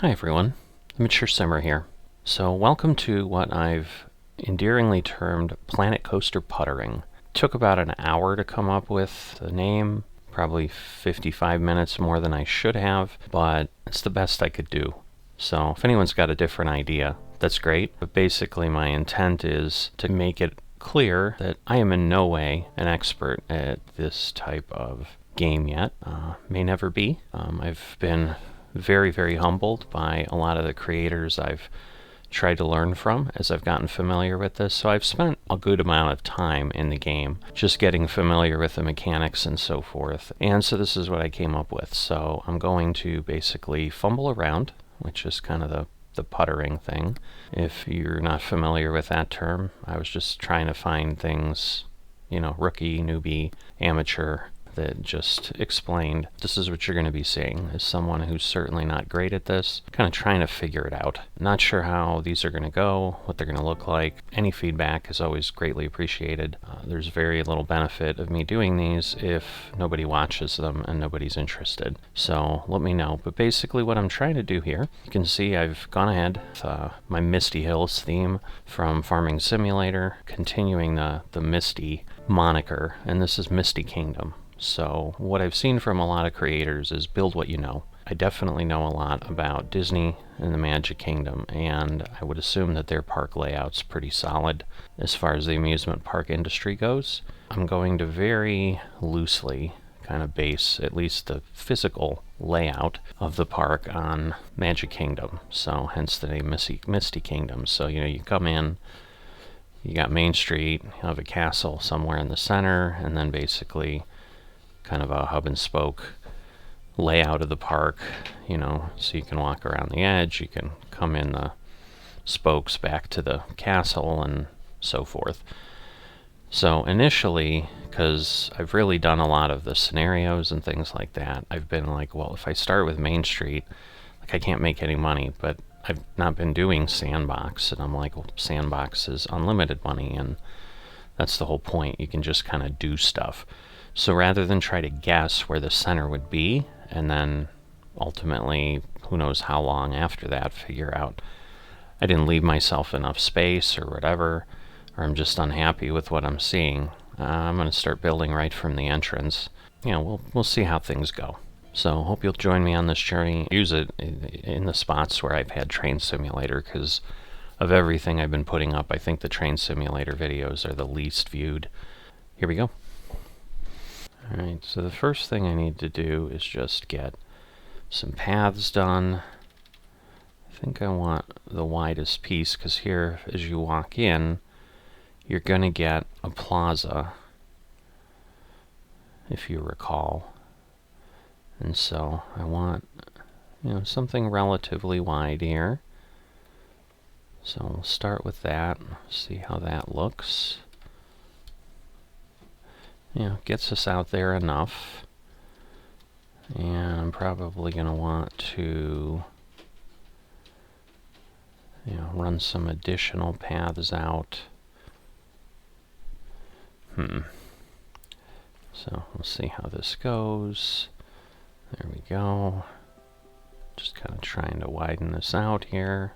Hi everyone, the Mature Simmer here. So welcome to what I've endearingly termed Planet Coaster Puttering. Took about an hour to come up with the name, probably 55 minutes more than I should have, but it's the best I could do. So if anyone's got a different idea, that's great, but basically my intent is to make it clear that I am in no way an expert at this type of game yet. May never be. I've been very, very humbled by a lot of the creators I've tried to learn from as I've gotten familiar with this. So I've spent a good amount of time in the game just getting familiar with the mechanics and so forth. And so this is what I came up with. So I'm going to basically fumble around, which is kind of the puttering thing. If you're not familiar with that term, I was just trying to find things, rookie, newbie, amateur, that just explained this is what you're going to be seeing. As someone who's certainly not great at this, kind of trying to figure it out. Not sure how these are going to go, what they're going to look like. Any feedback is always greatly appreciated. There's very little benefit of me doing these if nobody watches them and nobody's interested. So let me know. But basically what I'm trying to do here, you can see I've gone ahead with my Misty Hills theme from Farming Simulator, continuing the Misty moniker, and this is Misty Kingdom. So what I've seen from a lot of creators is build what you know. I definitely know a lot about Disney and the Magic Kingdom, and I would assume that their park layout's pretty solid as far as the amusement park industry goes. I'm going to very loosely kind of base at least the physical layout of the park on Magic Kingdom, so hence the name Misty Kingdom. So you come in, you got Main Street, you have a castle somewhere in the center, and then basically kind of a hub and spoke layout of the park, so you can walk around the edge, you can come in the spokes back to the castle and so forth. So initially, because I've really done a lot of the scenarios and things like that, I've been like, well, if I start with Main Street, I can't make any money, but I've not been doing Sandbox, and I'm like, well, Sandbox is unlimited money, and that's the whole point. You can just kind of do stuff. So rather than try to guess where the center would be, and then ultimately, who knows how long after that, figure out I didn't leave myself enough space or whatever, or I'm just unhappy with what I'm seeing, I'm going to start building right from the entrance. We'll see how things go. So hope you'll join me on this journey. Use it in the spots where I've had Train Simulator, because of everything I've been putting up, I think the Train Simulator videos are the least viewed. Here we go. Alright, so the first thing I need to do is just get some paths done. I think I want the widest piece, because here, as you walk in, you're going to get a plaza, if you recall. And so I want, something relatively wide here. So we'll start with that, see how that looks. Gets us out there enough. And I'm probably going to want to run some additional paths out. So we'll see how this goes. There we go. Just kind of trying to widen this out here.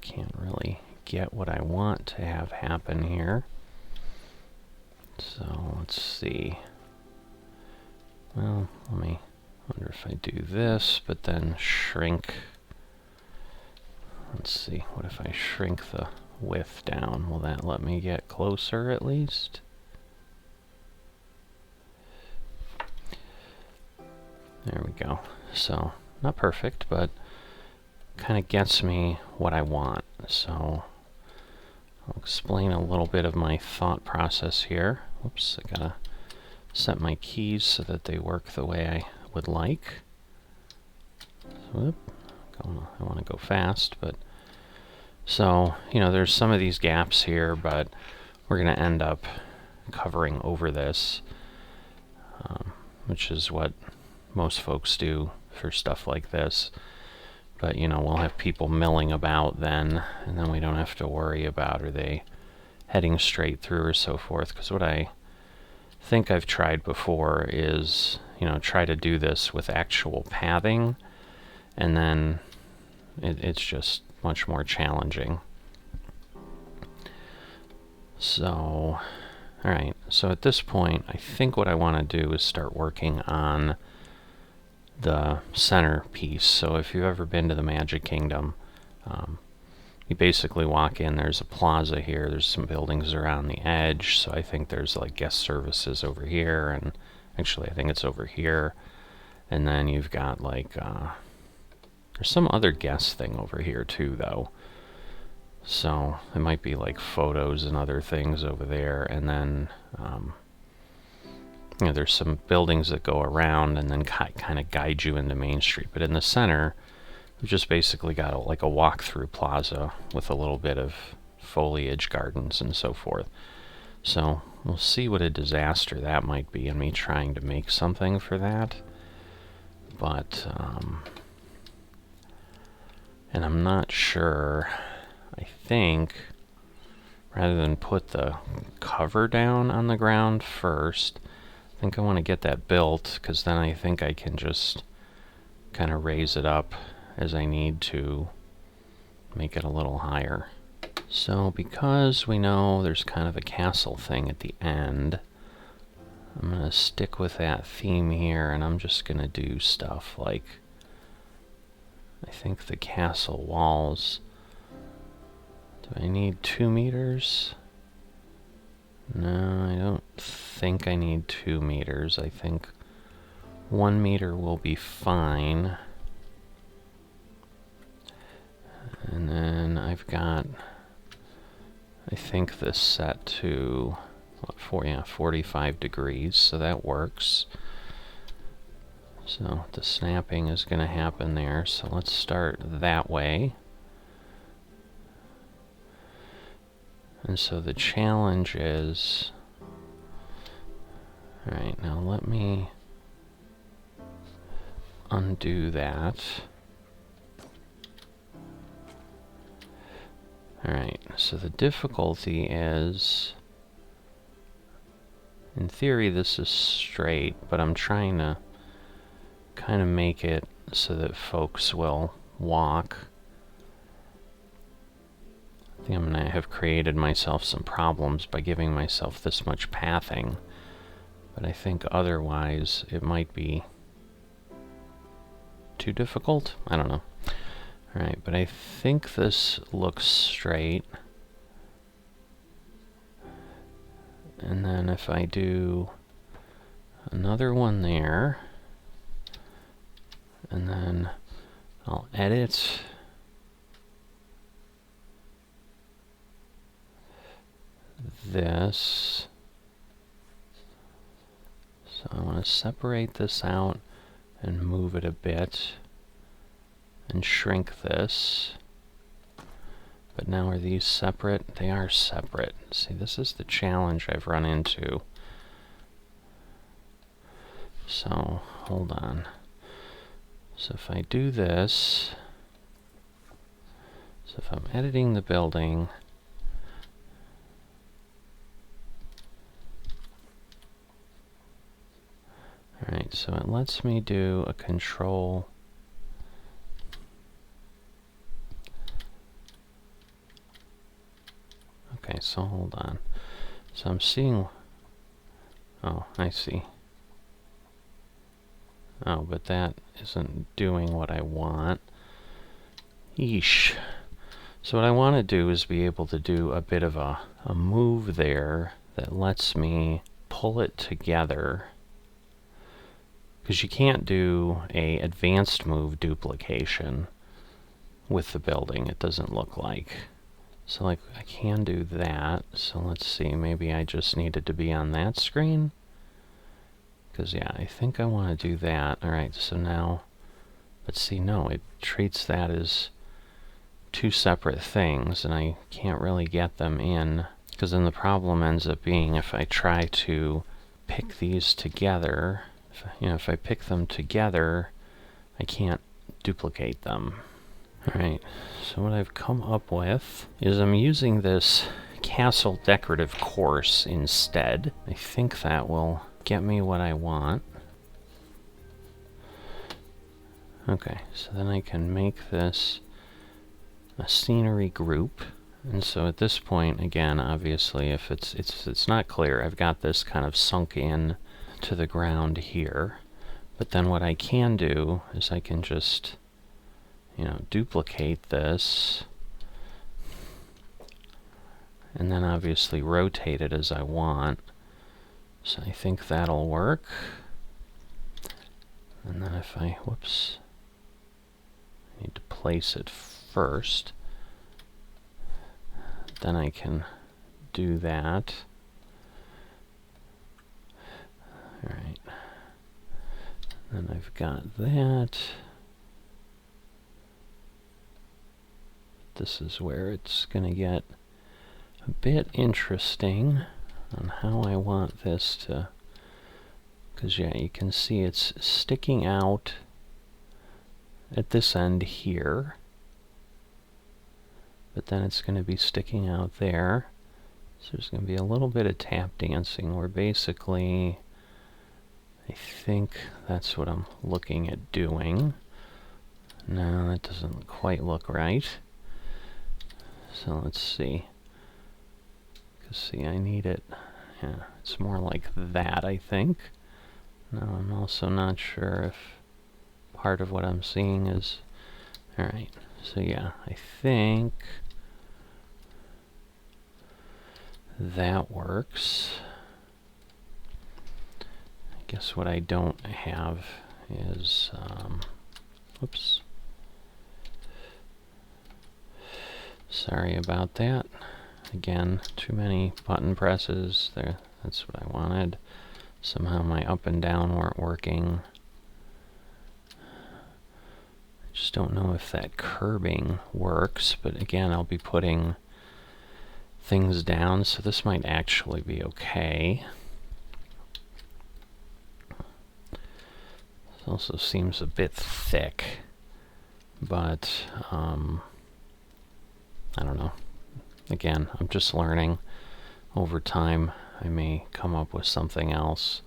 Can't really get what I want to have happen here. So let's see. Well, wonder if I do this, but then shrink. Let's see, what if I shrink the width down? Will that let me get closer at least? There we go. So, not perfect, but kind of gets me what I want. So I'll explain a little bit of my thought process here. Oops, I gotta set my keys so that they work the way I would like. Whoop, I want to go fast, but so there's some of these gaps here, but we're going to end up covering over this, which is what most folks do for stuff like this. But we'll have people milling about then, and then we don't have to worry about are they heading straight through or so forth, because what I think I've tried before is, try to do this with actual pathing, and then it's just much more challenging. So, alright, so at this point, I think what I want to do is start working on the centerpiece. So if you've ever been to the Magic Kingdom, you basically walk in, there's a plaza here, there's some buildings around the edge, so I think there's like guest services over here, and actually I think it's over here, and then you've got like, there's some other guest thing over here too though, so it might be like photos and other things over there, and then there's some buildings that go around and then kind of guide you into Main Street, but in the center we've just basically got like a walk-through plaza with a little bit of foliage gardens and so forth. So we'll see what a disaster that might be in me trying to make something for that. But, and I'm not sure, I think, rather than put the cover down on the ground first, I think I want to get that built, because then I think I can just kind of raise it up as I need to make it a little higher. So because we know there's kind of a castle thing at the end, I'm going to stick with that theme here, and I'm just going to do stuff like, I think the castle walls, do I need 2 meters? No, I don't think I need 2 meters. I think 1 meter will be fine. And then I've got, I think this set to, 45 degrees, so that works. So the snapping is going to happen there, so let's start that way. And so the challenge is, alright, now let me undo that. Alright, so the difficulty is, in theory this is straight, but I'm trying to kind of make it so that folks will walk. I think I'm going to have created myself some problems by giving myself this much pathing, but I think otherwise it might be too difficult? I don't know. Alright, but I think this looks straight. And then if I do another one there, and then I'll edit this. So I want to separate this out and move it a bit and shrink this. But now are these separate? They are separate. See, this is the challenge I've run into. So, hold on. So if I do this, so if I'm editing the building, alright, so it lets me do a control. Okay, so hold on. So I'm seeing, oh, I see. Oh, but that isn't doing what I want. Yeesh. So what I want to do is be able to do a bit of a move there that lets me pull it together. Because you can't do a advanced move duplication with the building, it doesn't look like. So like I can do that. So let's see, maybe I just needed to be on that screen. Because yeah, I think I want to do that. Alright, so now, but see, no, it treats that as two separate things, and I can't really get them in. Because then the problem ends up being if I try to pick these together, if I pick them together, I can't duplicate them. Alright, so what I've come up with is I'm using this castle decorative course instead. I think that will get me what I want. Okay, so then I can make this a scenery group. And so at this point, again, obviously, if it's not clear, I've got this kind of sunk in to the ground here. But then what I can do is I can just, you know, duplicate this, and then obviously rotate it as I want. So I think that'll work. And then if I, whoops, I need to place it first. Then I can do that. All right. Then I've got that. This is where it's going to get a bit interesting on how I want this to, because yeah, you can see it's sticking out at this end here, but then it's going to be sticking out there. So there's going to be a little bit of tap dancing where basically I think that's what I'm looking at doing. No, that doesn't quite look right. So let's see. Because see, I need it. Yeah, it's more like that, I think. Now I'm also not sure if part of what I'm seeing is... Alright, so yeah, I think that works. I guess what I don't have is... oops. Sorry about that. Again, too many button presses there. That's what I wanted. Somehow my up and down weren't working. I just don't know if that curbing works, but again, I'll be putting things down, so this might actually be okay. This also seems a bit thick, but I don't know. Again, I'm just learning. Over time, I may come up with something else.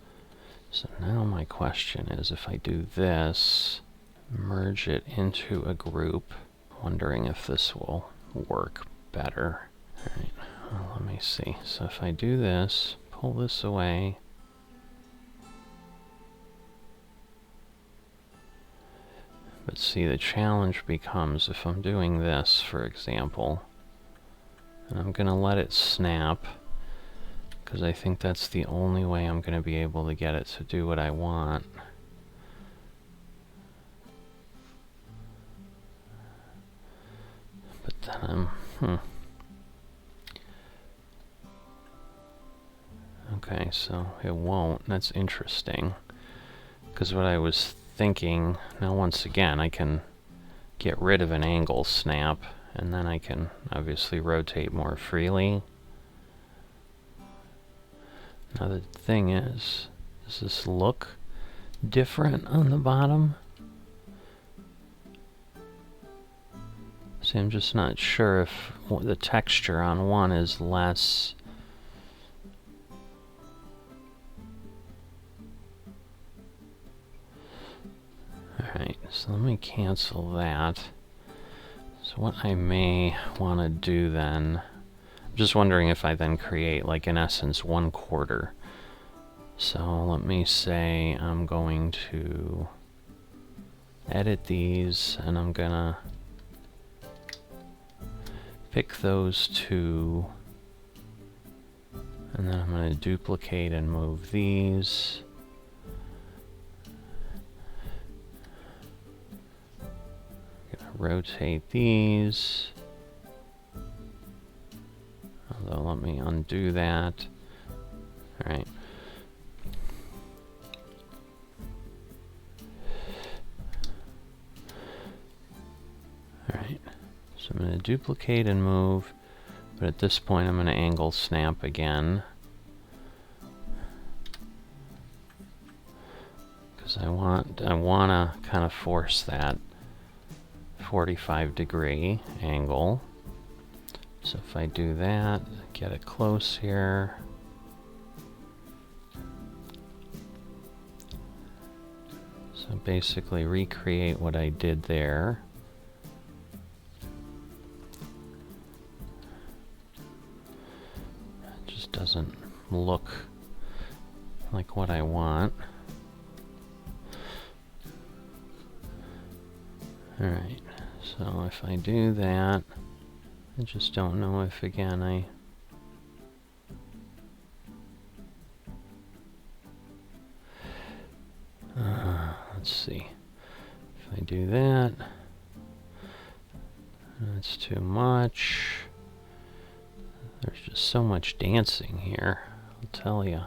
So now my question is, if I do this, merge it into a group, wondering if this will work better. Alright, well, let me see. So if I do this, pull this away, but see, the challenge becomes if I'm doing this, for example, and I'm going to let it snap, because I think that's the only way I'm going to be able to get it to do what I want. But then okay, so it won't. That's interesting. Because what I was thinking, now once again, I can get rid of an angle snap, and then I can obviously rotate more freely. Now the thing is, does this look different on the bottom? See, I'm just not sure if the texture on one is less. Alright, so let me cancel that. So what I may want to do then, I'm just wondering if I then create, like, in essence, 1/4. So let me say I'm going to edit these, and I'm gonna pick those two, and then I'm going to duplicate and move these. Rotate these, although let me undo that. Alright. Alright, so I'm going to duplicate and move, but at this point I'm going to angle snap again, because I want to kind of force that 45-degree angle So if I do that, get it close here. So basically recreate what I did there. It just doesn't look like what I want. Alright, so if I do that, I just don't know if again let's see. If I do that, that's too much. There's just so much dancing here, I'll tell you.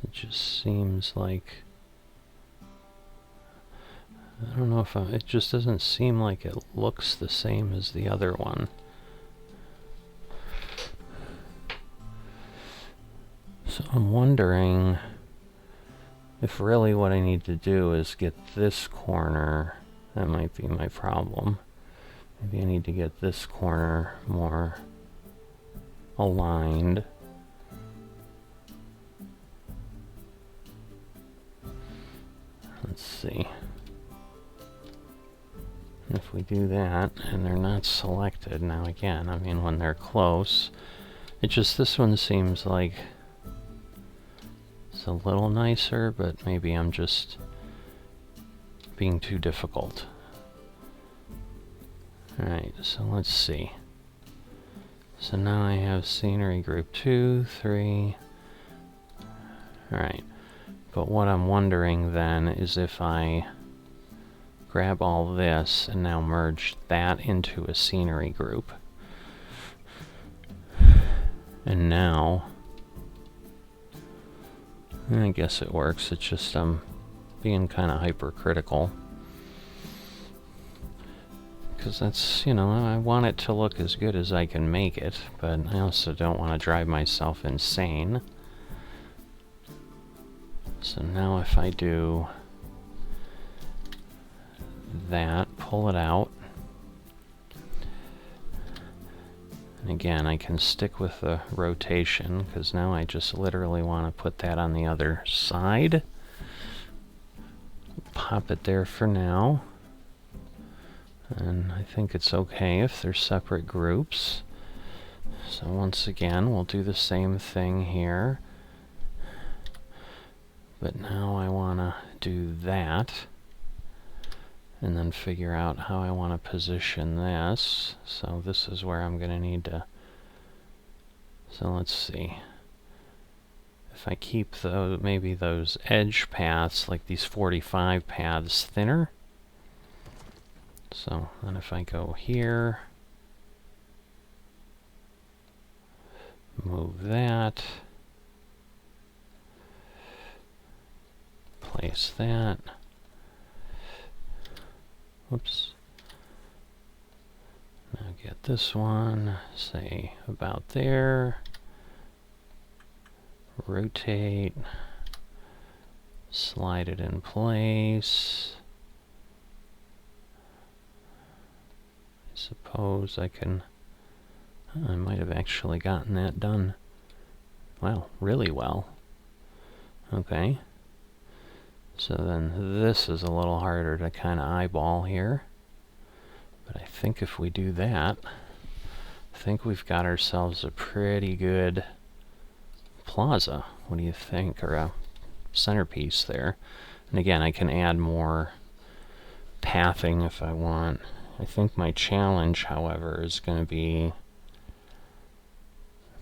It just seems like, I don't know if it just doesn't seem like it looks the same as the other one. So I'm wondering if really what I need to do is get this corner. That might be my problem. Maybe I need to get this corner more aligned. Let's see. If we do that, and they're not selected, now again, I mean when they're close, it just, this one seems like it's a little nicer, but maybe I'm just being too difficult. Alright, so let's see. So now I have scenery group 2, 3. Alright, but what I'm wondering then is if I grab all this and now merge that into a scenery group. And now, I guess it works, it's just I'm being kind of hypercritical. Because that's, you know, I want it to look as good as I can make it, but I also don't want to drive myself insane. So now if I do that, pull it out, and again I can stick with the rotation because now I just literally want to put that on the other side. Pop it there for now, and I think it's okay if they're separate groups. So once again we'll do the same thing here, but now I want to do that and then figure out how I want to position this. So this is where I'm going to need to, so let's see. If I keep those, maybe those edge paths, like these 45 paths, thinner. So then if I go here, move that, place that. Whoops. Now get this one, say about there. Rotate, slide it in place. I suppose I can, I might have actually gotten that done, well, really well. Okay. So then this is a little harder to kind of eyeball here. But I think if we do that, I think we've got ourselves a pretty good plaza. What do you think? Or a centerpiece there. And again, I can add more pathing if I want. I think my challenge, however, is going to be,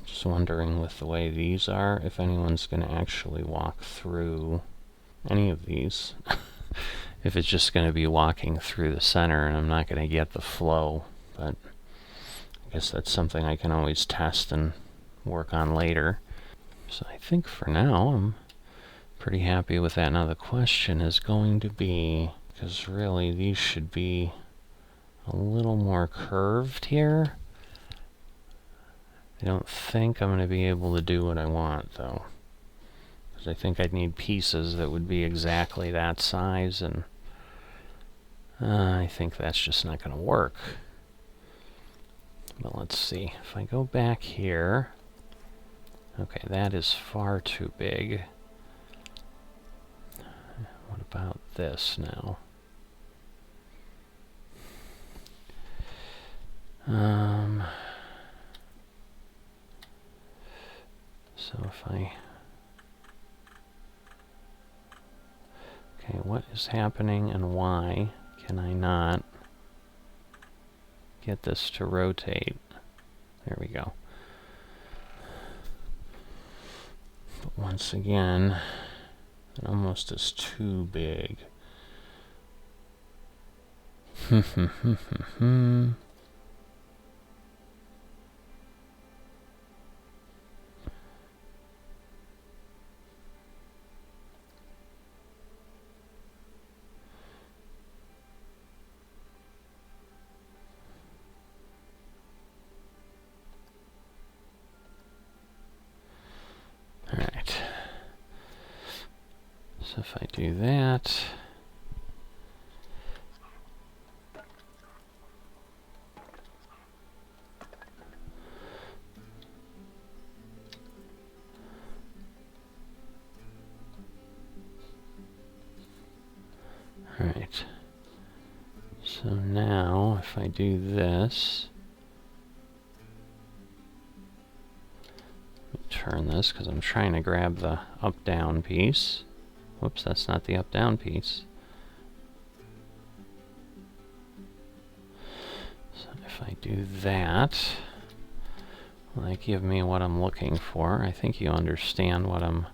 just wondering with the way these are, if anyone's going to actually walk through any of these. If it's just going to be walking through the center and I'm not going to get the flow. But I guess that's something I can always test and work on later. So I think for now I'm pretty happy with that. Now the question is going to be, because really these should be a little more curved here. I don't think I'm going to be able to do what I want though. Because I think I'd need pieces that would be exactly that size, and I think that's just not going to work. But let's see, if I go back here, okay, that is far too big. What about this now? So if I... Okay, what is happening and why can I not get this to rotate? There we go. But once again, it almost is too big. Alright. So if I do that... Alright. So now, if I do this... Turn this, because I'm trying to grab the up-down piece. Whoops, that's not the up-down piece. So if I do that, will that give me what I'm looking for? I think you understand what I'm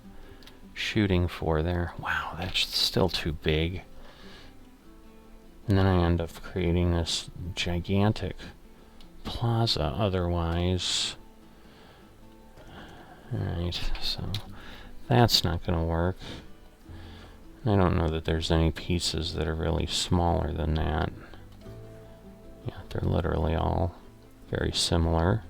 shooting for there. Wow, that's still too big. And then I end up creating this gigantic plaza otherwise. Alright, so that's not going to work. I don't know that there's any pieces that are really smaller than that. Yeah, they're literally all very similar.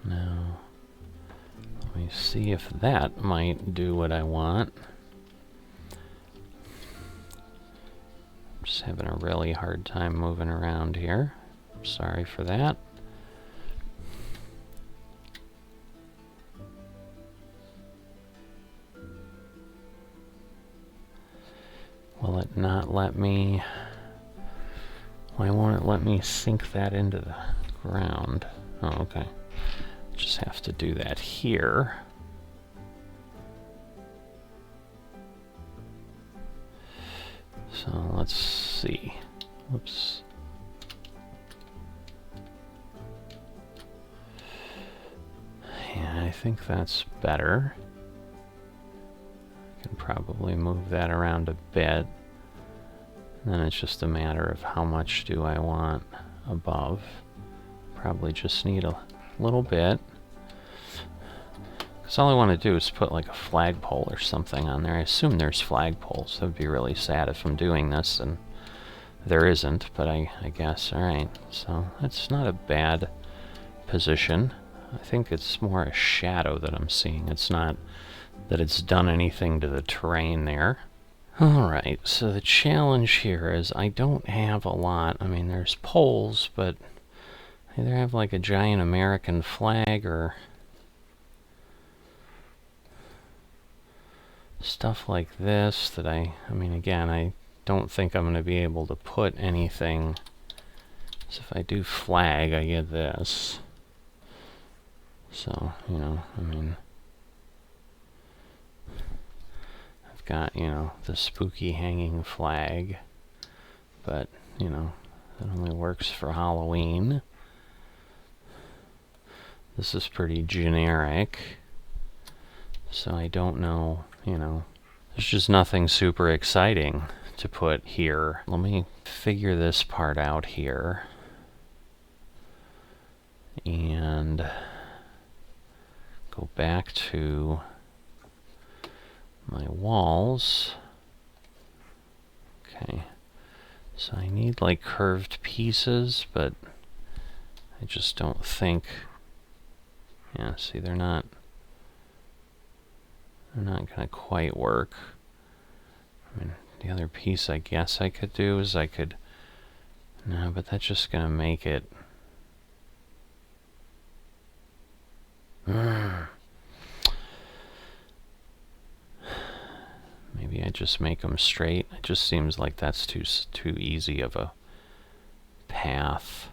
Now, let me see if that might do what I want. I'm just having a really hard time moving around here. Sorry for that. Will it not let me... Why won't it let me sink that into the ground? Oh, okay. Just have to do that here. So let's see. Whoops. Yeah, I think that's better. I can probably move that around a bit. And then it's just a matter of how much do I want above. Probably just need a little bit. Because all I want to do is put like a flagpole or something on there. I assume there's flagpoles. That would be really sad if I'm doing this and there isn't, but I guess. Alright, so that's not a bad position. I think it's more a shadow that I'm seeing. It's not that it's done anything to the terrain there. Alright, so the challenge here is I don't have a lot. I mean, there's poles, but I either have like a giant American flag or stuff like this that I mean, again, I don't think I'm going to be able to put anything. So if I do flag, I get this. So, you know, I mean, I've got, you know, the spooky hanging flag, but, you know, that only works for Halloween. This is pretty generic, so I don't know, you know, there's just nothing super exciting to put here. Let me figure this part out here. And go back to my walls. Okay, so I need like curved pieces, but I just don't think, yeah, see, they're not gonna quite work. I mean, the other piece I guess I could do is no, but that's just gonna make it, maybe I just make them straight. It just seems like that's too easy of a path.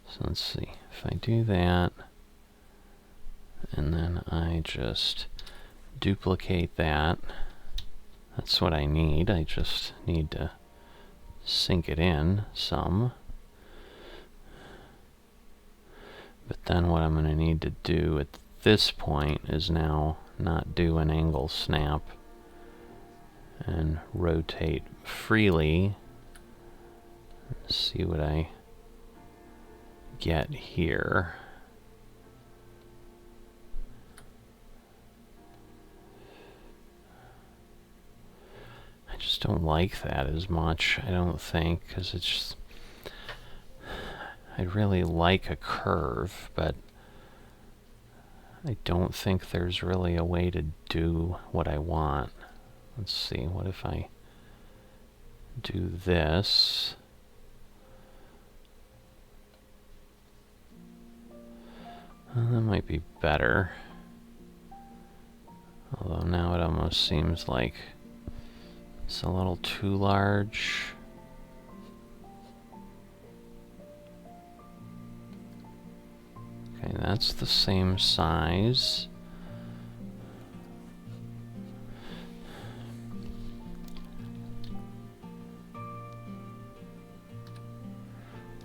So let's see, if I do that, and then I just duplicate that, that's what I need. I just need to sink it in some. But then what I'm going to need to do at this point is now not do an angle snap and rotate freely. Let's see what I get here. I just don't like that as much, I don't think, because it's just, I'd really like a curve, but I don't think there's really a way to do what I want. Let's see, what if I do this? That might be better. Although now it almost seems like it's a little too large. Okay, that's the same size.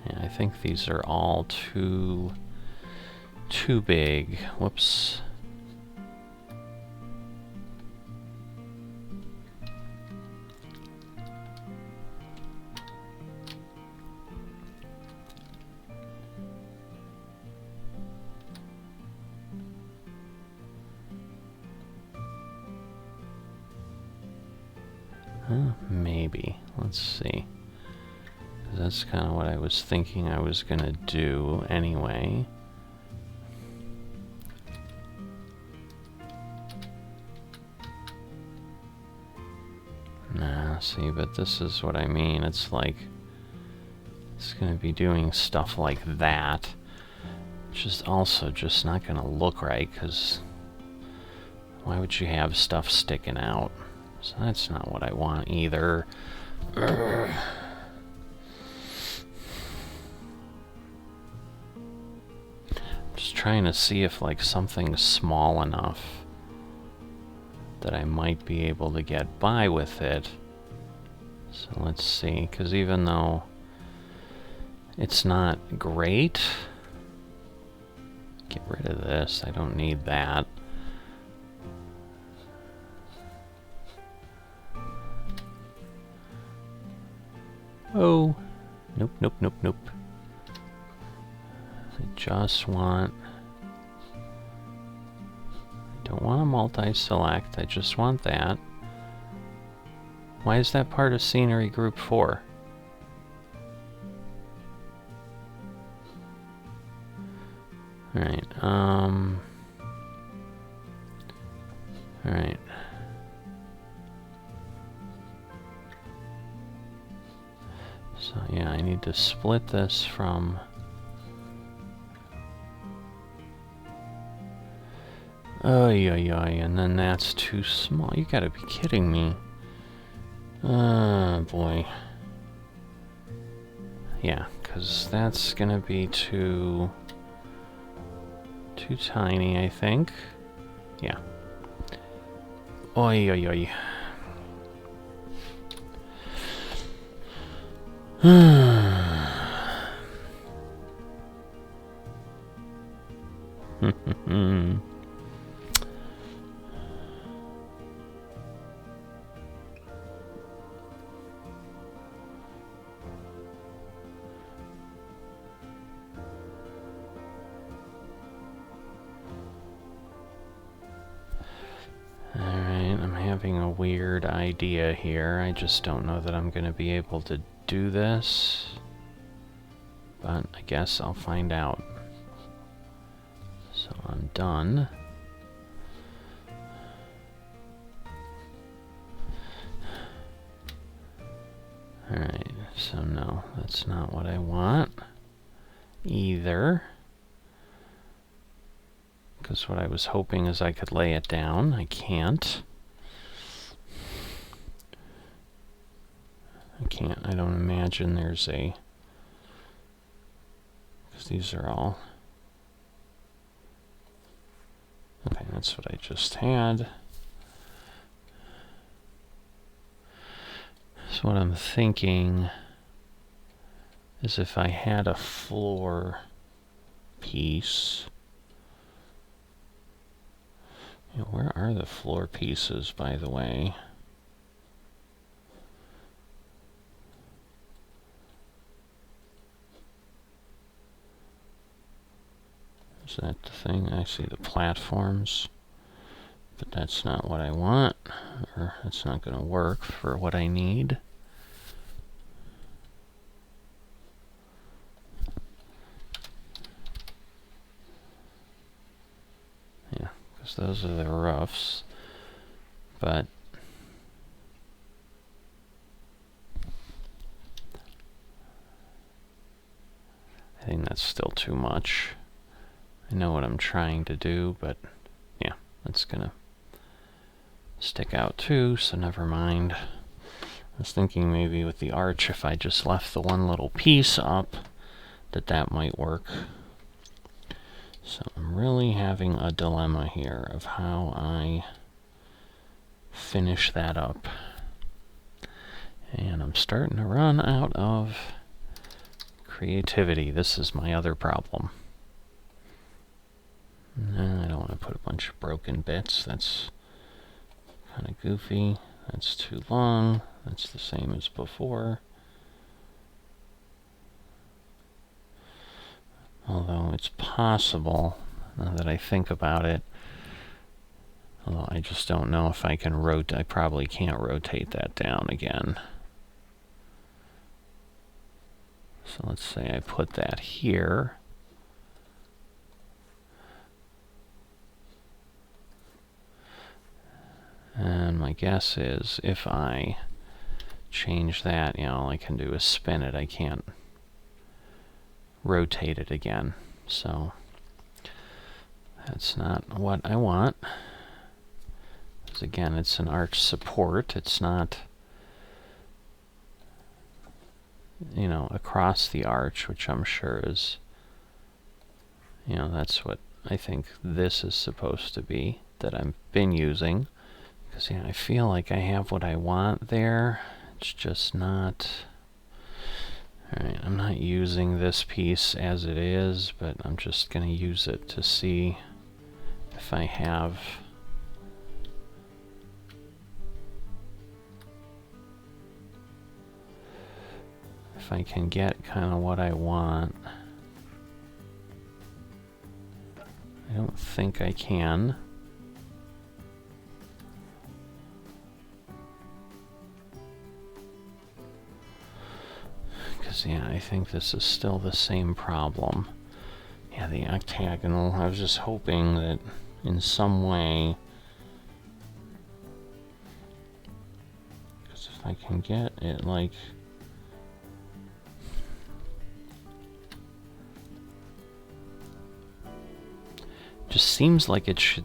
Yeah, I think these are all too big. Whoops. Maybe. Let's see. That's kind of what I was thinking I was gonna do anyway. Nah, see, but this is what I mean. It's like, it's gonna be doing stuff like that, which is also just not gonna look right, because why would you have stuff sticking out? So that's not what I want either. Ugh. Just trying to see if like something's small enough that I might be able to get by with it. So let's see, because even though it's not great, get rid of this, I don't need that. Oh, nope, nope, nope, nope. I just want, I don't want a multi-select, I just want that. Why is that part of scenery group 4? Alright, alright. So yeah, I need to split this from... Oy, oy, oy, and then that's too small. You gotta be kidding me. Oh, boy. Yeah, because that's gonna be too tiny, I think. Yeah. Oy, oy, oy. having a weird idea here. I just don't know that I'm going to be able to do this. But I guess I'll find out. So I'm done. Alright, so no, that's not what I want either. Because what I was hoping is I could lay it down. I can't. I don't imagine there's a... because these are all... okay, that's what I just had. So what I'm thinking is if I had a floor piece... you know, where are the floor pieces, by the way? Is that the thing? I see the platforms, but that's not what I want, or it's not going to work for what I need. Yeah, because those are the roofs, but I think that's still too much. I know what I'm trying to do, but yeah, that's gonna stick out too, so never mind. I was thinking maybe with the arch, if I just left the one little piece up, that might work. So I'm really having a dilemma here of how I finish that up. And I'm starting to run out of creativity. This is my other problem. No, I don't want to put a bunch of broken bits. That's kind of goofy. That's too long. That's the same as before. Although it's possible, now that I think about it, although I just don't know if I can rotate. I probably can't rotate that down again. So let's say I put that here. And my guess is if I change that, you know, all I can do is spin it. I can't rotate it again. So that's not what I want. Because again, it's an arch support. It's not, you know, across the arch, which I'm sure is, you know, that's what I think this is supposed to be that I've been using. Because yeah, I feel like I have what I want there. It's just not... alright, I'm not using this piece as it is, but I'm just going to use it to see if I have... if I can get kind of what I want. I don't think I can. Yeah, I think this is still the same problem. Yeah, the octagonal, I was just hoping that in some way, because if I can get it like, just seems like it should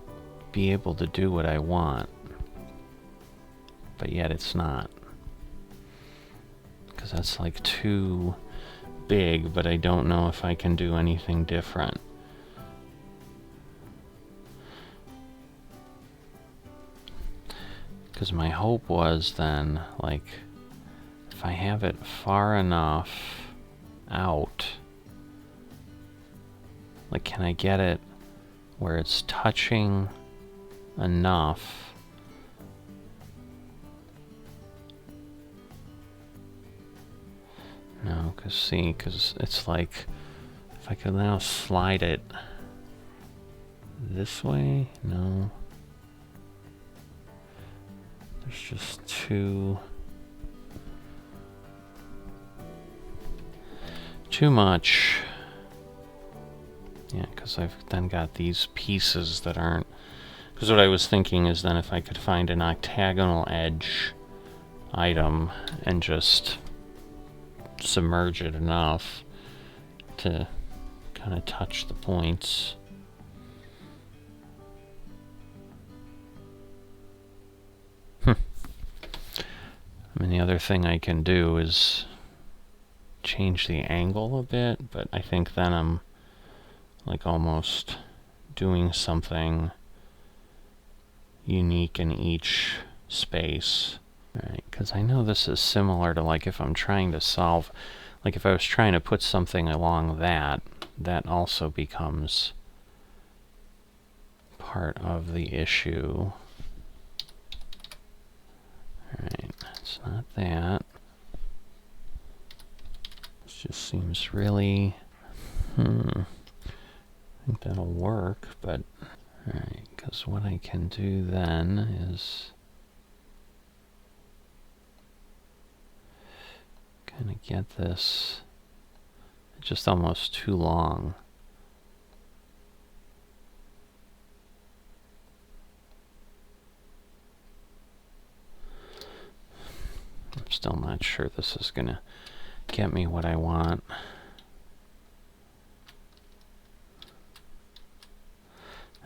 be able to do what I want, but yet it's not. Because that's like too big, but I don't know if I can do anything different. Because my hope was then, like, if I have it far enough out, like, can I get it where it's touching enough? No, because it's like, if I could now slide it this way, no. There's just too much. Yeah, because I've then got these pieces that aren't... Because what I was thinking is then if I could find an octagonal edge item and just submerge it enough to kind of touch the points. I mean, the other thing I can do is change the angle a bit, but I think then I'm like almost doing something unique in each space. Right, because I know this is similar to like if I'm trying to solve, like if I was trying to put something along that also becomes part of the issue. Alright, it's not that. This just seems really... I think that'll work, but... Alright, because what I can do then is... kind of get this... It's just almost too long. I'm still not sure this is gonna get me what I want.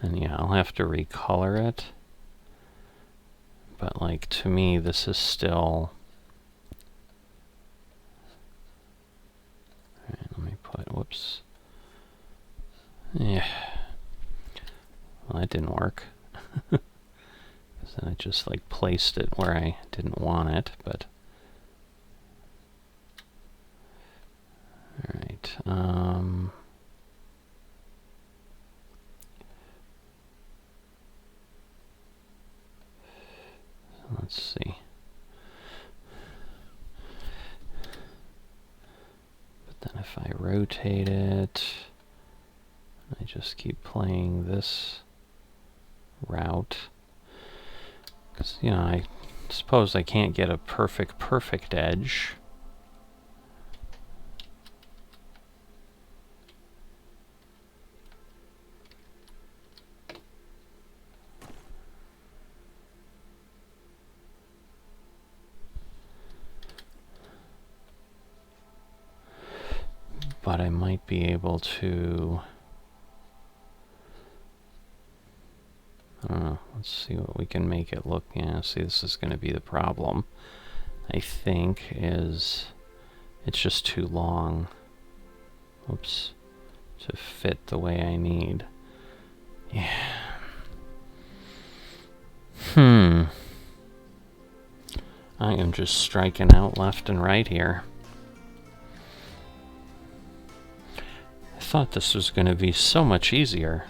And yeah, I'll have to recolor it. But like, to me, this is still... Alright, let me put, whoops. Yeah. Well, that didn't work. Because then I just like placed it where I didn't want it, but... Alright, let's see. But then if I rotate it, I just keep playing this route. Because, you know, I suppose I can't get a perfect edge. But I might be able to... I don't know, let's see what we can make it look. Yeah, see, this is going to be the problem, I think, is it's just too long. Oops. To fit the way I need. Yeah. I am just striking out left and right here. I thought this was going to be so much easier.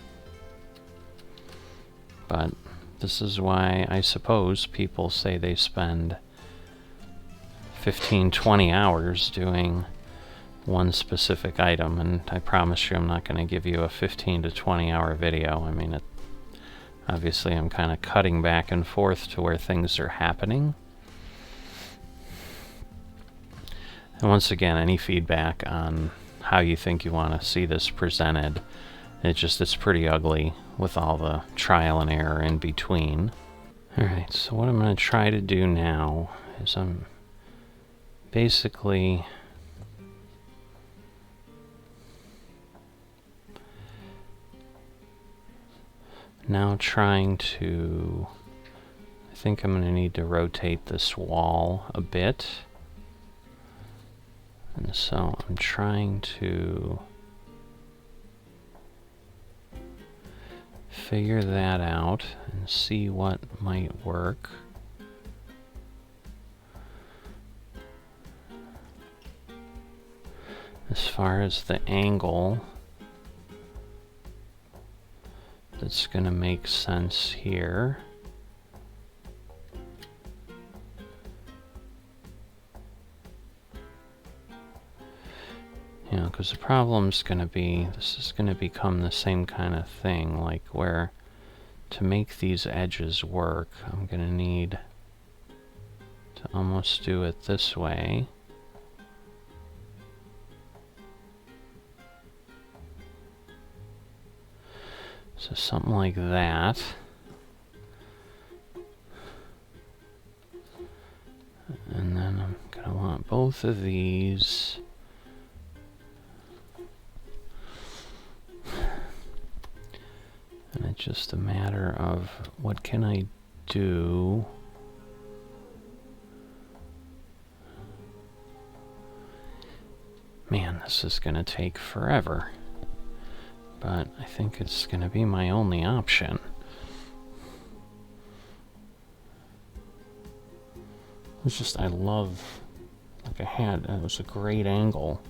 But this is why I suppose people say they spend 15-20 hours doing one specific item, and I promise you I'm not going to give you a 15 to 20 hour video. I mean, obviously I'm kind of cutting back and forth to where things are happening. And once again, any feedback on how you think you want to see this presented, it's pretty ugly with all the trial and error in between. Alright, so what I'm going to try to do now is I'm basically now trying to... I think I'm going to need to rotate this wall a bit. And so I'm trying to figure that out and see what might work. As far as the angle that's going to make sense here. You know, because the problem's going to be, this is going to become the same kind of thing, like where to make these edges work, I'm going to need to almost do it this way. So something like that. And then I'm going to want both of these. And it's just a matter of what can I do. Man, this is going to take forever. But I think it's going to be my only option. It's just, I love, like it was a great angle.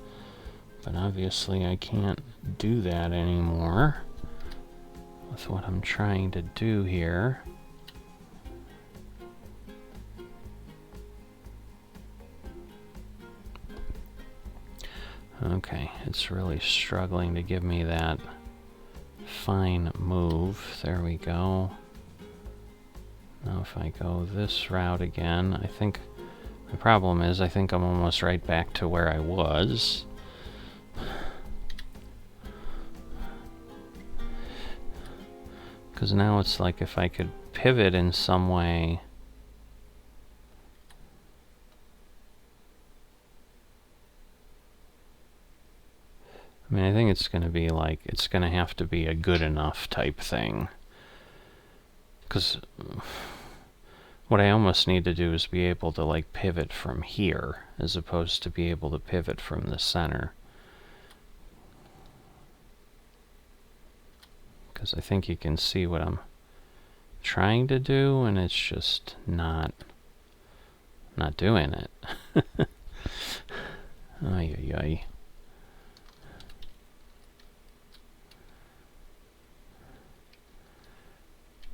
But obviously I can't do that anymore with what I'm trying to do here. Okay, it's really struggling to give me that fine move. There we go. Now if I go this route again, I think the problem is I think I'm almost right back to where I was. Because now it's like if I could pivot in some way. I mean, I think it's going to be like, it's going to have to be a good enough type thing. Because what I almost need to do is be able to like pivot from here, as opposed to be able to pivot from the center. Because I think you can see what I'm trying to do, and it's just not doing it. Ay, ay, ay.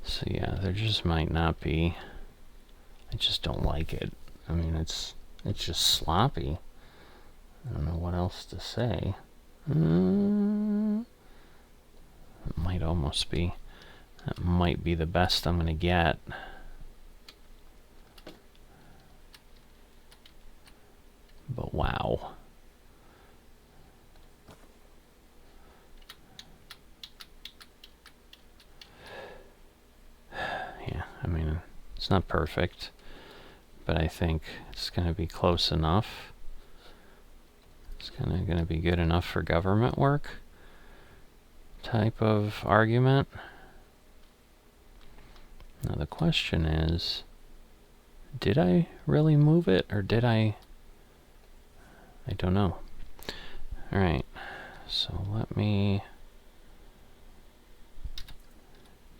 So yeah, there just might not be. I just don't like it. I mean, it's just sloppy. I don't know what else to say. It might almost be. That might be the best I'm gonna get. But wow. Yeah, I mean, it's not perfect, but I think it's going to be close enough. It's going to be good enough for government work type of argument. Now the question is, did I really move it, or did I don't know. Alright, so let me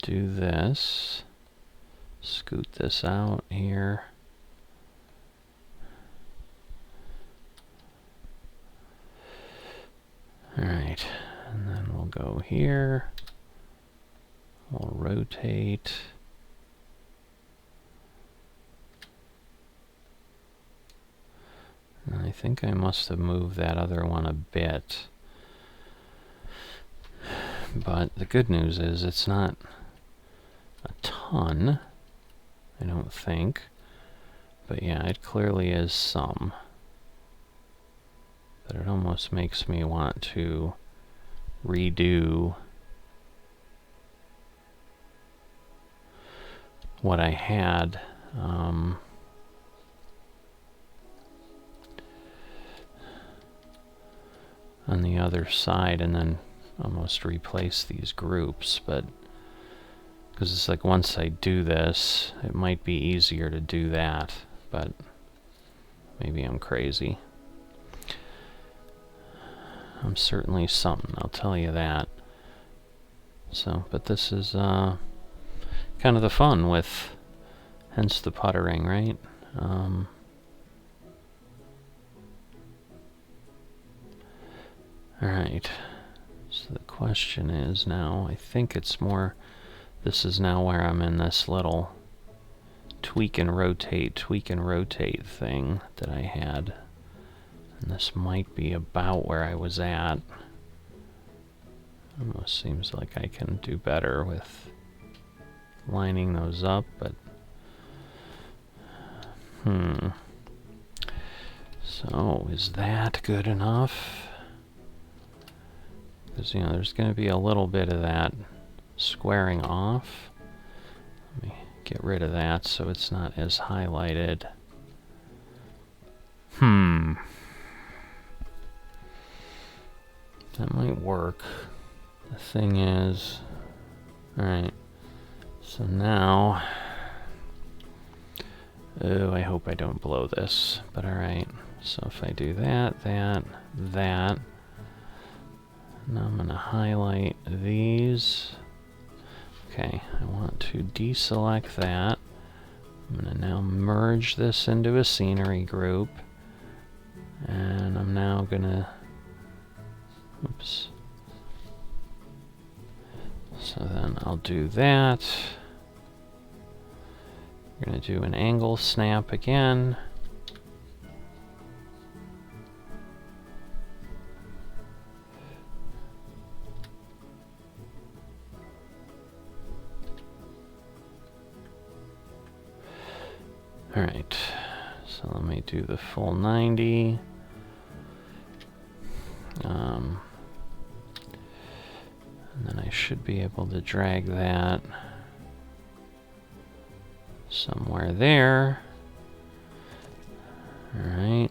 do this. Scoot this out here. Alright, and then we'll go here. We'll rotate. And I think I must have moved that other one a bit. But the good news is it's not a ton, I don't think. But yeah, it clearly is some. But it almost makes me want to redo what I had. On the other side, and then almost replace these groups, but because it's like once I do this, it might be easier to do that, but maybe I'm crazy. I'm certainly something, I'll tell you that. So, but this is kind of the fun with, hence the puttering, right? Alright, so the question is now, I think it's more, this is now where I'm in this little tweak and rotate thing that I had. And this might be about where I was at. Almost seems like I can do better with lining those up, but So, is that good enough? Because, you know, there's going to be a little bit of that squaring off. Let me get rid of that so it's not as highlighted. That might work. The thing is... Alright. So now... Oh, I hope I don't blow this. But alright. So if I do that, that... Now I'm going to highlight these. Okay, I want to deselect that. I'm going to now merge this into a scenery group. And I'm now going to... Oops. So then I'll do that. We're going to do an angle snap again. Alright, so let me do the full 90. And then I should be able to drag that somewhere there. Alright.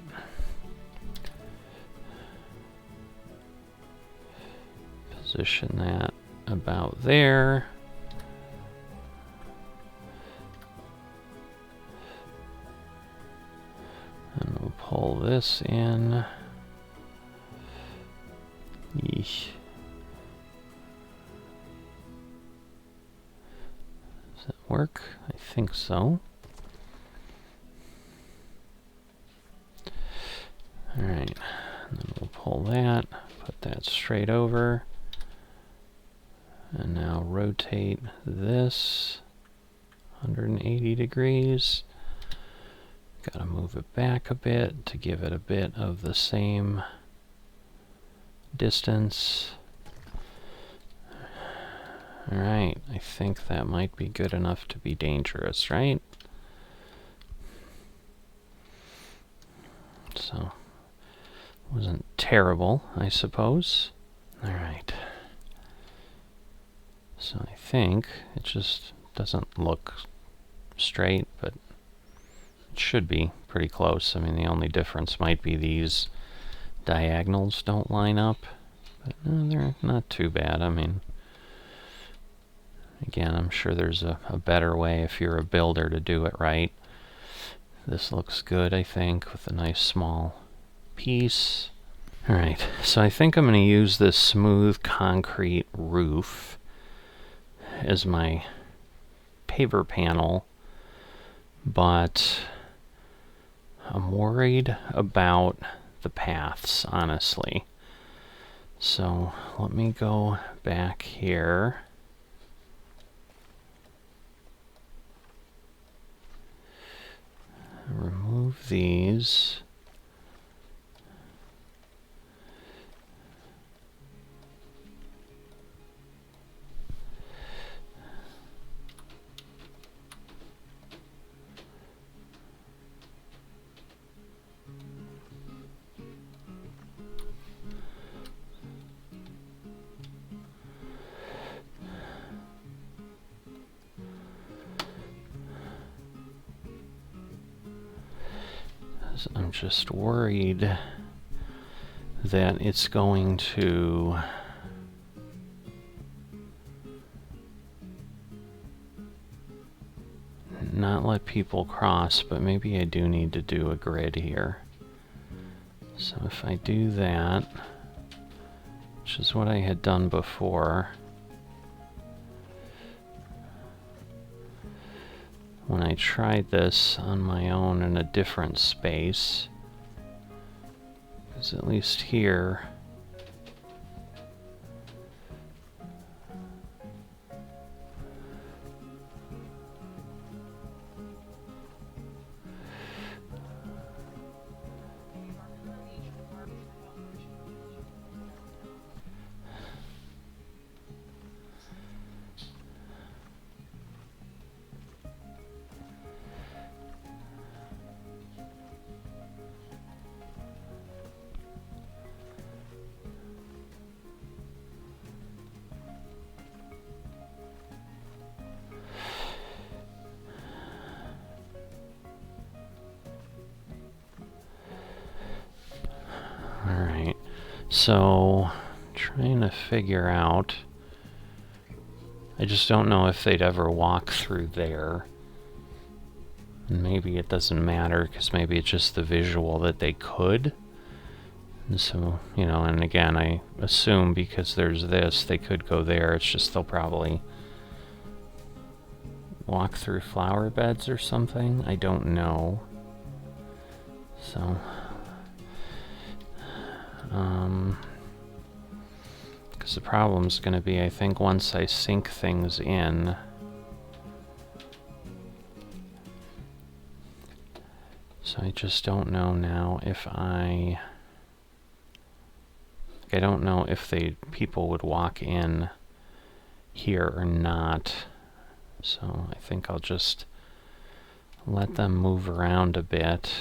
Position that about there. And we'll pull this in. Yeesh. Does that work? I think so. Alright, and then we'll pull that, put that straight over, and now rotate this 180 degrees. Gotta move it back a bit to give it a bit of the same distance. Alright, I think that might be good enough to be dangerous, right? So, wasn't terrible, I suppose. Alright. So I think it just doesn't look straight, but it should be pretty close. I mean, the only difference might be these diagonals don't line up. But no, they're not too bad. I mean, again, I'm sure there's a better way if you're a builder to do it right. This looks good, I think, with a nice small piece. Alright, so I think I'm going to use this smooth concrete roof as my paver panel, but I'm worried about the paths, honestly. So let me go back here. Remove these. I'm just worried that it's going to not let people cross, but maybe I do need to do a grid here. So if I do that, which is what I had done before, when I tried this on my own in a different space, because at least here So, trying to figure out... I just don't know if they'd ever walk through there. And maybe it doesn't matter, because maybe it's just the visual that they could. And so, you know, and again, I assume because there's this, they could go there. It's just they'll probably walk through flower beds or something. I don't know. So, because the problem's going to be, I think, once I sink things in, so I just don't know now if I don't know if people would walk in here or not. So I think I'll just let them move around a bit.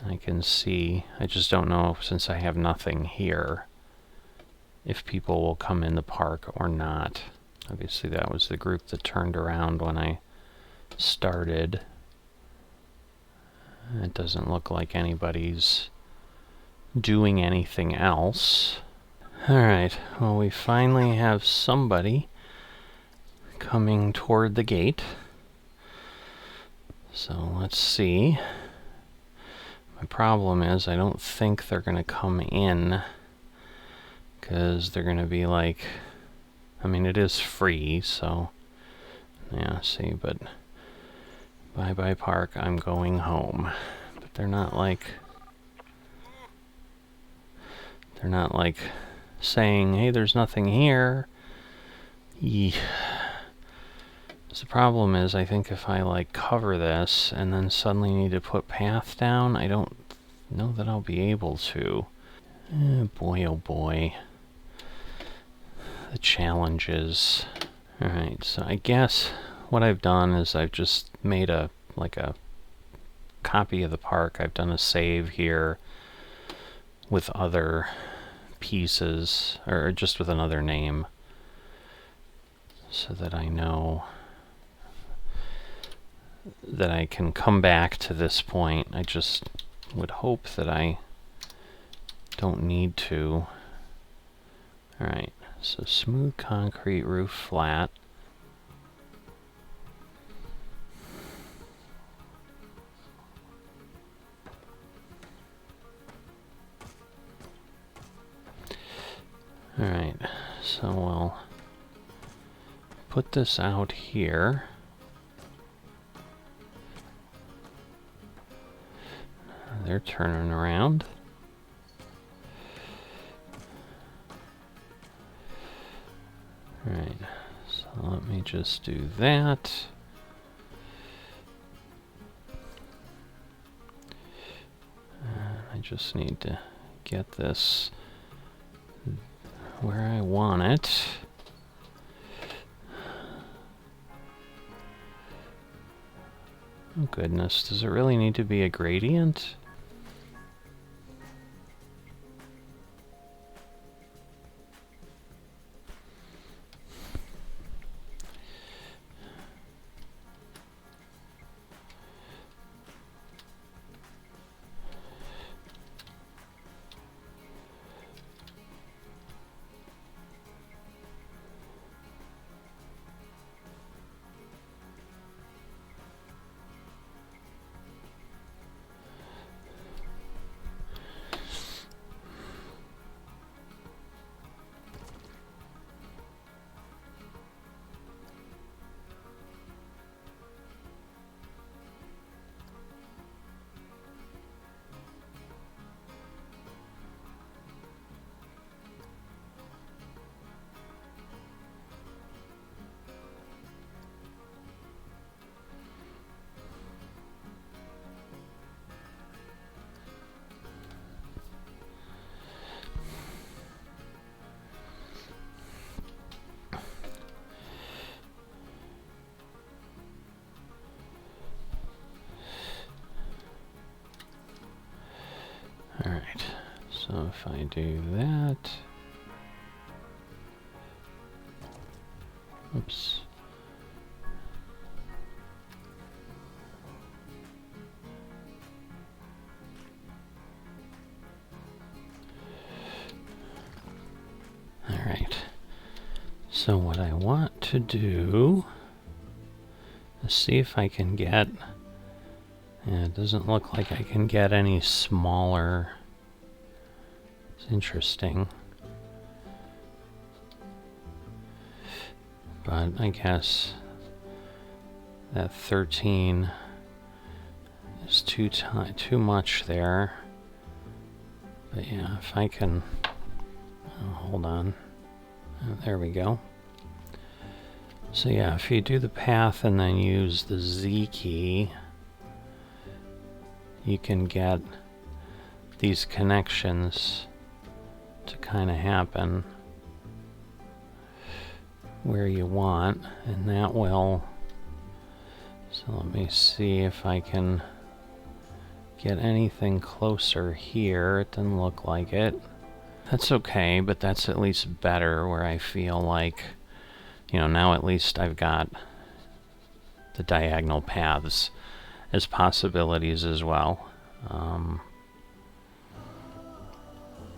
I can see, I just don't know, since I have nothing here, if people will come in the park or not. Obviously that was the group that turned around when I started. It doesn't look like anybody's doing anything else. Alright, well, we finally have somebody coming toward the gate. So let's see. My problem is I don't think they're going to come in, because they're going to be like, I mean, it is free, so yeah, see, but bye-bye park, I'm going home. But they're not like saying, hey, there's nothing here. Yeah. So the problem is, I think if I like cover this and then suddenly need to put path down, I don't know that I'll be able to. Boy, oh boy. The challenges. Alright, so I guess what I've done is I've just made a copy of the park. I've done a save here with other pieces, or just with another name, so that I know that I can come back to this point. I just would hope that I don't need to. Alright, so smooth concrete roof flat. Alright, so we'll put this out here. They're turning around. Alright, so let me just do that. I just need to get this where I want it. Oh goodness, does it really need to be a gradient? Alright, so if I do that... Oops. So what I want to do is see if I can get, yeah, it doesn't look like I can get any smaller. It's interesting. But I guess that 13 is too much there. But yeah, if I can, hold on. There we go. So yeah, if you do the path and then use the Z key, you can get these connections to kind of happen where you want, and that will, so let me see if I can get anything closer here. It doesn't look like it. That's okay, but that's at least better, where I feel like, you know, now at least I've got the diagonal paths as possibilities as well.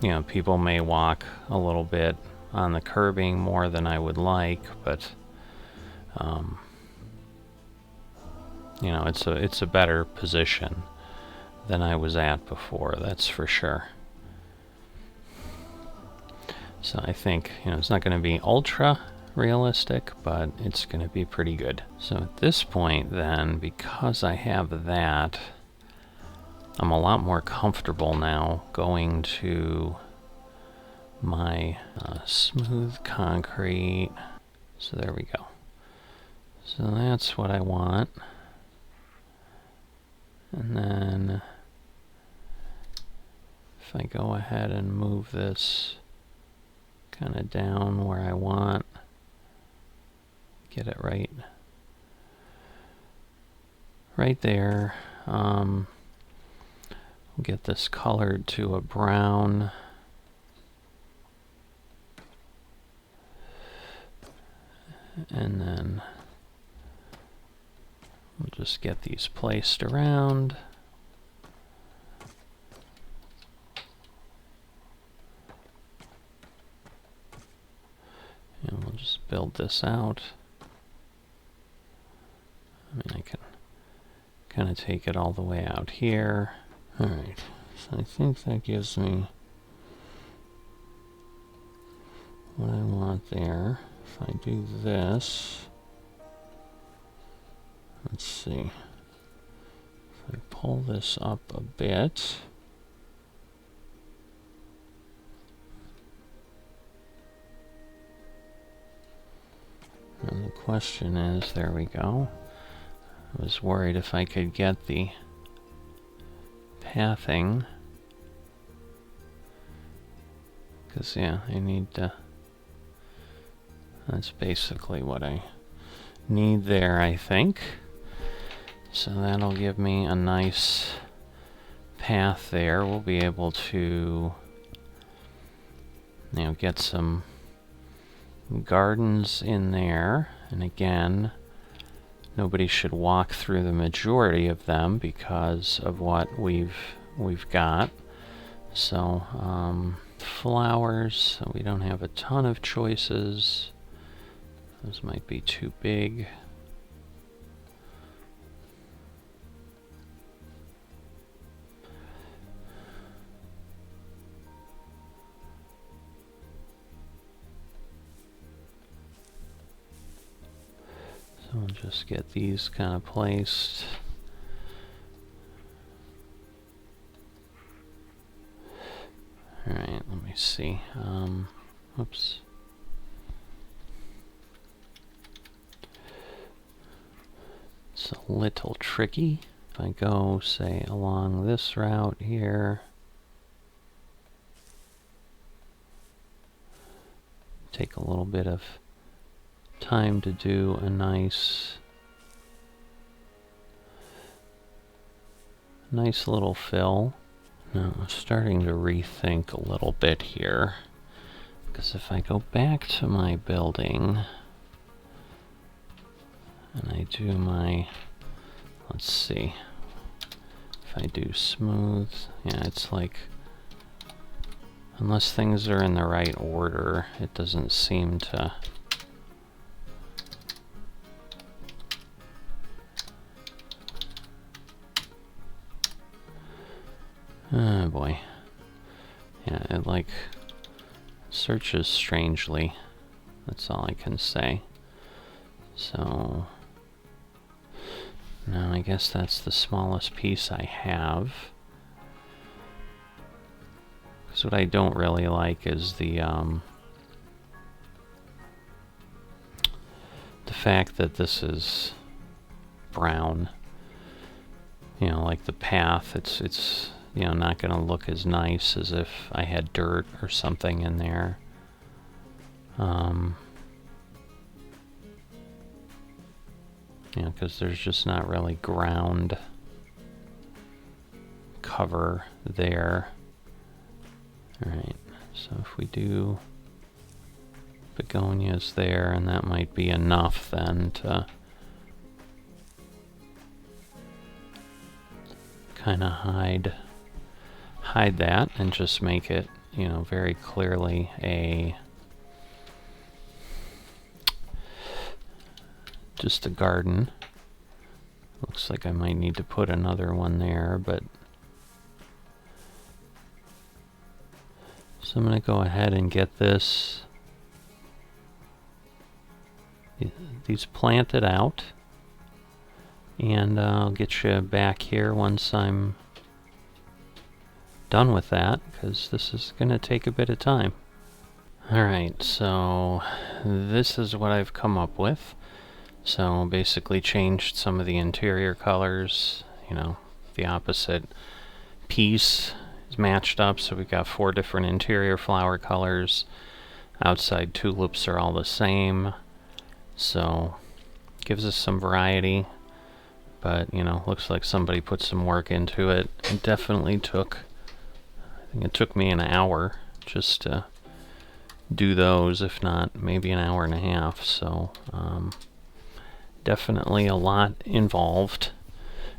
You know, people may walk a little bit on the curbing more than I would like, but you know, it's a better position than I was at before, that's for sure. So I think, you know, it's not going to be ultra realistic, but it's going to be pretty good. So at this point then, because I have that, I'm a lot more comfortable now going to my smooth concrete. So there we go. So that's what I want. And then if I go ahead and move this kind of down where I want, get it right there. We'll get this colored to a brown. And then we'll just get these placed around. And we'll just build this out. I mean, I can kind of take it all the way out here. Alright, so I think that gives me what I want there. If I do this, let's see, if I pull this up a bit, and the question is, there we go. I was worried if I could get the pathing, because yeah, I need to, that's basically what I need there, I think. So that'll give me a nice path there. We'll be able to, you know, get some gardens in there. And again, nobody should walk through the majority of them because of what we've got. So flowers, so we don't have a ton of choices. Those might be too big. So we'll just get these kind of placed. Alright, let me see. Oops. It's a little tricky. If I go, say, along this route here, take a little bit of time to do a nice little fill. Now I'm starting to rethink a little bit here, because if I go back to my building and I do my, let's see, if I do smooth, yeah, it's like, unless things are in the right order, it doesn't seem to Oh boy. Yeah, it like searches strangely. That's all I can say. So now I guess that's the smallest piece I have. Because what I don't really like is the fact that this is brown. You know, like the path, it's you know, not going to look as nice as if I had dirt or something in there. You know, because there's just not really ground cover there. Alright, so if we do begonias there, and that might be enough then to kind of hide that and just make it, you know, very clearly just a garden. Looks like I might need to put another one there, but so I'm going to go ahead and get these planted out, and I'll get you back here once I'm done with that, because this is going to take a bit of time. Alright, so this is what I've come up with. So basically changed some of the interior colors, you know, the opposite piece is matched up, so we've got 4 different interior flower colors. Outside tulips are all the same, so gives us some variety, but you know, looks like somebody put some work into it. It definitely took, I think it took me an hour just to do those, if not maybe an hour and a half, so definitely a lot involved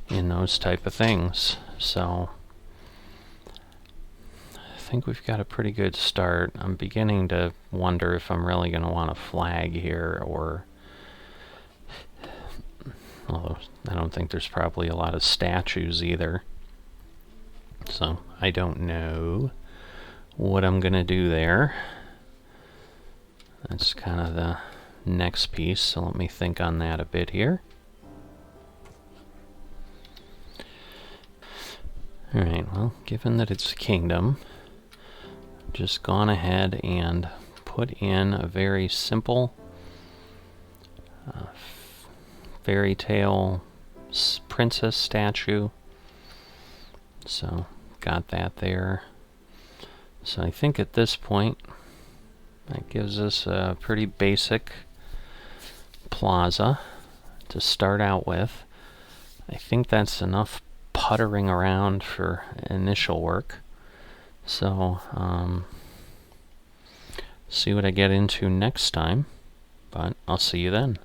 in those type of things. So I think we've got a pretty good start. I'm beginning to wonder if I'm really going to want a flag here, or although I don't think there's probably a lot of statues either. So I don't know what I'm going to do there. That's kind of the next piece, so let me think on that a bit here. Alright, well, given that it's a kingdom, I've just gone ahead and put in a very simple fairy tale princess statue. So, got that there. So I think at this point, that gives us a pretty basic plaza to start out with. I think that's enough puttering around for initial work. So, see what I get into next time, but I'll see you then.